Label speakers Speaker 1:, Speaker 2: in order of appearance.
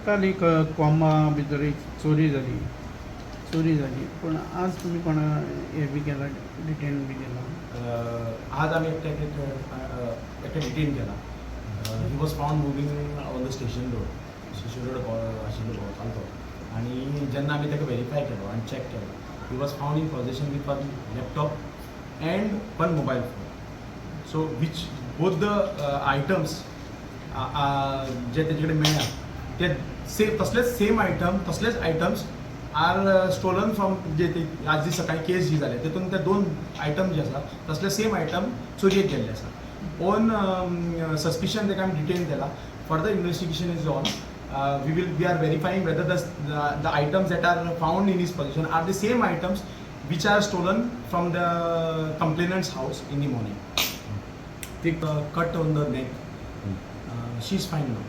Speaker 1: काल एक कोंबा भितर एक चोरी झाली पण आज तुम्ही कोणा हे बी केला डिटेन बी केला.
Speaker 2: आज आम्ही एकटे डिटेन केला. ही was found moving on the station road आशिल्लो चलतो आनी जेन्ना आमी ताका व्हेरीफाय केलो आनी चॅक केलो he was found in possession with one laptop and one mobile phone. So which both the items जे तेजे कडेन मेळ्ळा ते तसलेच आयटम्स आर स्टोलन फ्रॉम जे आज जी सकाळी केस जी जाली तेतून ते 2 आयटम जे आसा तसले सेम आयटम चोरयेक गेल्ले आसा. ओन सस्पिशन ताका आमी डिटेन केला. Further investigation is on. we are verifying whether the items that are found in his possession are the same items which are stolen from the complainant's house in the morning. Cut on the neck. She's fine now.